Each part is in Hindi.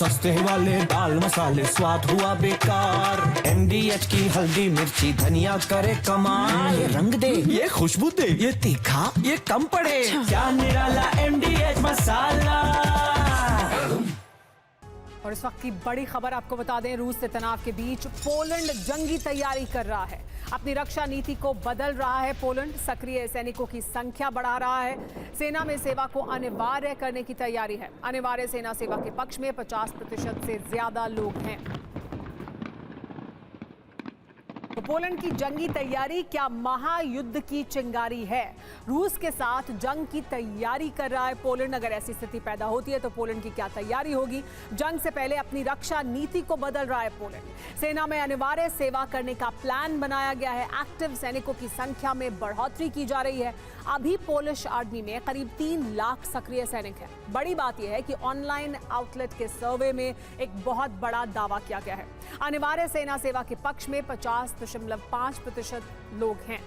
सस्ते वाले दाल मसाले स्वाद हुआ बेकार। MDH की हल्दी मिर्ची धनिया करे कमाल। ये रंग दे, ये खुशबू दे, ये तीखा, ये कम पड़े। क्या निराला MDH मसाला। और इस वक्त की बड़ी खबर आपको बता दें, रूस से तनाव के बीच पोलैंड जंगी तैयारी कर रहा है। अपनी रक्षा नीति को बदल रहा है पोलैंड। सक्रिय सैनिकों की संख्या बढ़ा रहा है। सेना में सेवा को अनिवार्य करने की तैयारी है। अनिवार्य सेना सेवा के पक्ष में 50% से ज्यादा लोग हैं। तो पोलैंड की जंगी तैयारी क्या महायुद्ध की चिंगारी है? रूस के साथ जंग की तैयारी कर रहा है पोलैंड। अगर ऐसी स्थिति पैदा होती है तो पोलैंड की क्या तैयारी होगी? जंग से पहले अपनी रक्षा नीति को बदल रहा है पोलैंड। सेना में अनिवार्य सेवा करने का प्लान बनाया गया है। एक्टिव सैनिकों की संख्या में बढ़ोतरी की जा रही है। अभी पोलिश आर्मी में करीब 3 लाख सक्रिय सैनिक हैं। बड़ी बात यह है कि ऑनलाइन आउटलेट के सर्वे में एक बहुत बड़ा दावा किया गया है। अनिवार्य सेना सेवा के पक्ष में 50.5% लोग हैं।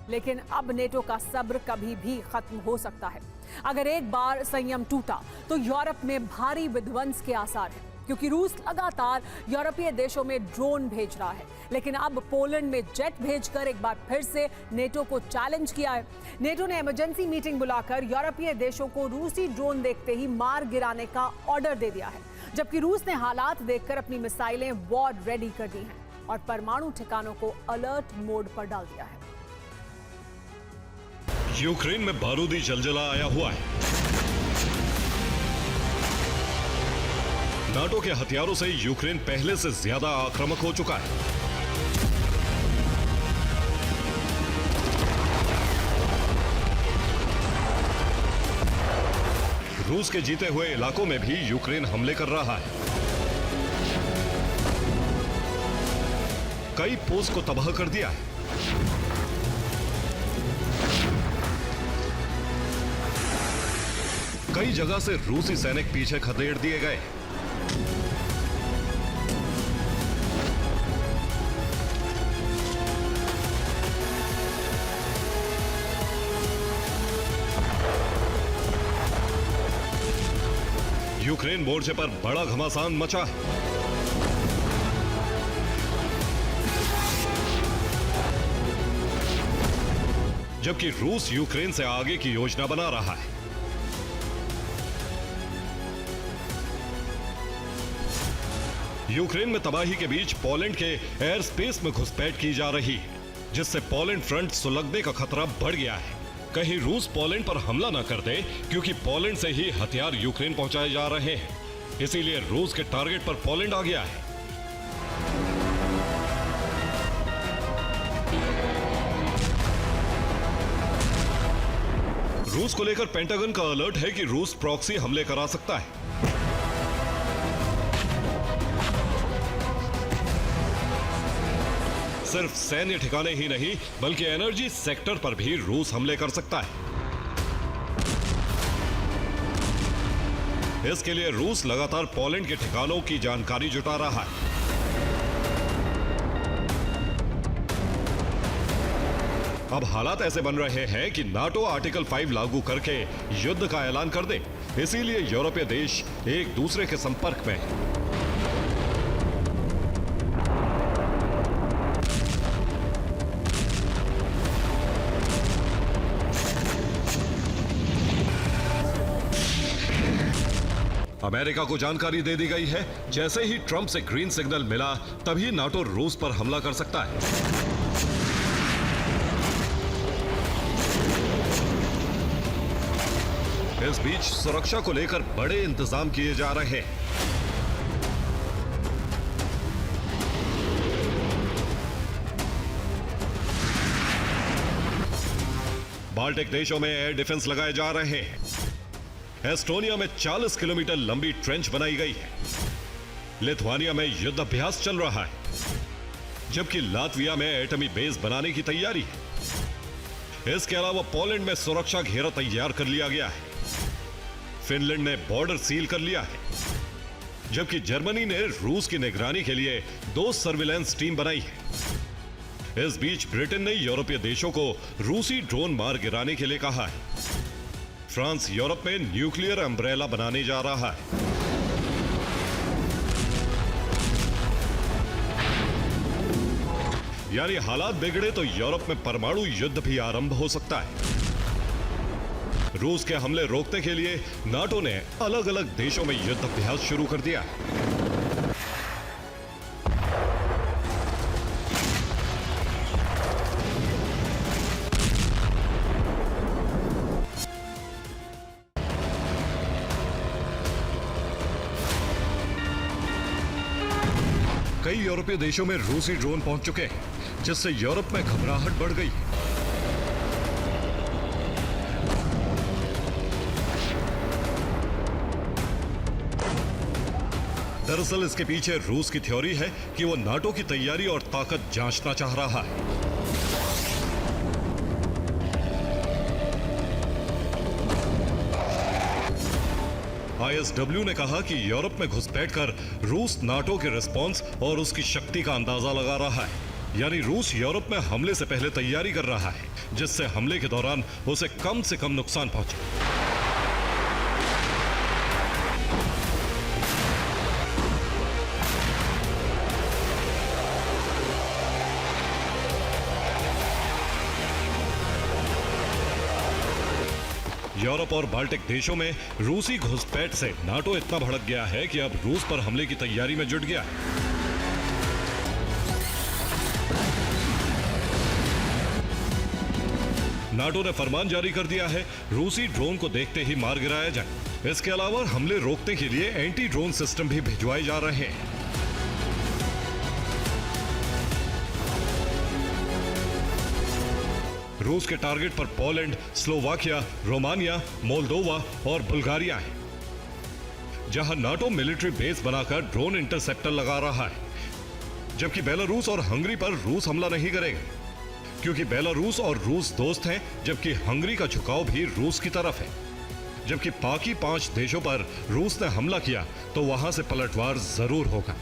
लेकिन अब नेटो का सब्र कभी भी खत्म हो सकता है। अगर एक बार संयम टूटा तो यूरोप में भारी विध्वंस के आसार हैं, क्योंकि रूस लगातार यूरोपीय देशों में ड्रोन भेज रहा है। लेकिन अब पोलैंड में जेट भेजकर एक बार फिर से नेटो को चैलेंज किया है। नेटो ने इमरजेंसी मीटिंग बुलाकर यूरोपीय देशों को रूसी ड्रोन देखते ही मार गिराने का ऑर्डर दे दिया है, जबकि रूस ने हालात देखकर अपनी मिसाइलें वॉर रेडी कर दी हैं और परमाणु ठिकानों को अलर्ट मोड पर डाल दिया है। यूक्रेन में बारूदी जलजला आया हुआ है। नाटो के हथियारों से यूक्रेन पहले से ज्यादा आक्रामक हो चुका है। रूस के जीते हुए इलाकों में भी यूक्रेन हमले कर रहा है। कई पोस्ट को तबाह कर दिया है। कई जगह से रूसी सैनिक पीछे खदेड़ दिए गए। यूक्रेन मोर्चे पर बड़ा घमासान मचा है। जबकि रूस यूक्रेन से आगे की योजना बना रहा है। यूक्रेन में तबाही के बीच पोलैंड के एयर स्पेस में घुसपैठ की जा रही है, जिससे पोलैंड फ्रंट सुलगने का खतरा बढ़ गया है। कहीं रूस पोलैंड पर हमला न कर दे, क्योंकि पोलैंड से ही हथियार यूक्रेन पहुंचाए जा रहे हैं। इसीलिए रूस के टारगेट पर पोलैंड आ गया है। रूस को लेकर पेंटागन का अलर्ट है कि रूस प्रॉक्सी हमले करा सकता है। सिर्फ सैन्य ठिकाने ही नहीं, बल्कि एनर्जी सेक्टर पर भी रूस हमले कर सकता है। इसके लिए रूस लगातार पोलैंड के ठिकानों की जानकारी जुटा रहा है। अब हालात ऐसे बन रहे हैं कि नाटो आर्टिकल 5 लागू करके युद्ध का ऐलान कर दे। इसीलिए यूरोपीय देश एक दूसरे के संपर्क में हैं। अमेरिका को जानकारी दे दी गई है, जैसे ही ट्रंप से ग्रीन सिग्नल मिला तभी नाटो रूस पर हमला कर सकता है। इस बीच सुरक्षा को लेकर बड़े इंतजाम किए जा रहे हैं। बाल्टिक देशों में एयर डिफेंस लगाए जा रहे हैं। एस्टोनिया में 40 किलोमीटर लंबी ट्रेंच बनाई गई है। लिथुआनिया में युद्ध अभ्यास चल रहा है, जबकि लातविया में एटमी बेस बनाने की तैयारी है। इसके अलावा पोलैंड में सुरक्षा घेरा तैयार कर लिया गया है। फिनलैंड ने बॉर्डर सील कर लिया है, जबकि जर्मनी ने रूस की निगरानी के लिए 2 सर्विलांस टीम बनाई है। इस बीच ब्रिटेन ने यूरोपीय देशों को रूसी ड्रोन मार गिराने के लिए कहा है। फ्रांस यूरोप में न्यूक्लियर अम्ब्रेला बनाने जा रहा है। यानी हालात बिगड़े तो यूरोप में परमाणु युद्ध भी आरंभ हो सकता है। रूस के हमले रोकने के लिए नाटो ने अलग अलग देशों में युद्ध अभ्यास शुरू कर दिया है। कई यूरोपीय देशों में रूसी ड्रोन पहुंच चुके हैं, जिससे यूरोप में घबराहट बढ़ गई है। दरअसल इसके पीछे रूस की थ्योरी है कि वो नाटो की तैयारी और ताकत जांचना चाह रहा है। ISW ने कहा कि यूरोप में घुसपैठ कर रूस नाटो के रिस्पॉन्स और उसकी शक्ति का अंदाजा लगा रहा है। यानी रूस यूरोप में हमले से पहले तैयारी कर रहा है, जिससे हमले के दौरान उसे कम से कम नुकसान पहुंचे। यूरोप और बाल्टिक देशों में रूसी घुसपैठ से नाटो इतना भड़क गया है कि अब रूस पर हमले की तैयारी में जुट गया है। नाटो ने फरमान जारी कर दिया है, रूसी ड्रोन को देखते ही मार गिराया जाए। इसके अलावा हमले रोकने के लिए एंटी ड्रोन सिस्टम भी भिजवाए जा रहे हैं। रूस के टारगेट पर पोलैंड, स्लोवाकिया, रोमानिया, मोल्दोवा और बुल्गारिया है, जहां नाटो मिलिट्री बेस बनाकर ड्रोन इंटरसेप्टर लगा रहा है। जबकि बेलारूस और हंगरी पर रूस हमला नहीं करेगा, क्योंकि बेलारूस और रूस दोस्त हैं, जबकि हंगरी का झुकाव भी रूस की तरफ है। जबकि बाकी 5 देशों पर रूस ने हमला किया तो वहां से पलटवार जरूर होगा।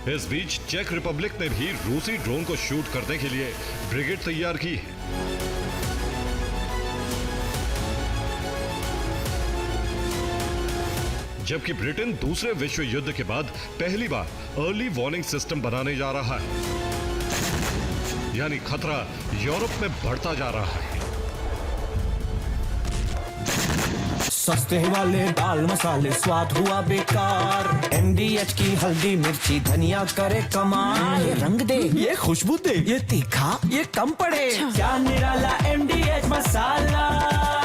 इस बीच चेक रिपब्लिक ने भी रूसी ड्रोन को शूट करने के लिए ब्रिगेड तैयार की है। जबकि ब्रिटेन दूसरे विश्व युद्ध के बाद पहली बार अर्ली वार्निंग सिस्टम बनाने जा रहा है, यानी खतरा यूरोप में बढ़ता जा रहा है। सस्ते वाले दाल मसाले स्वाद हुआ बेकार। MDH की हल्दी मिर्ची धनिया करे कमाल। ये रंग दे, ये खुशबू दे, ये तीखा, ये कम पड़े। क्या निराला MDH मसाला।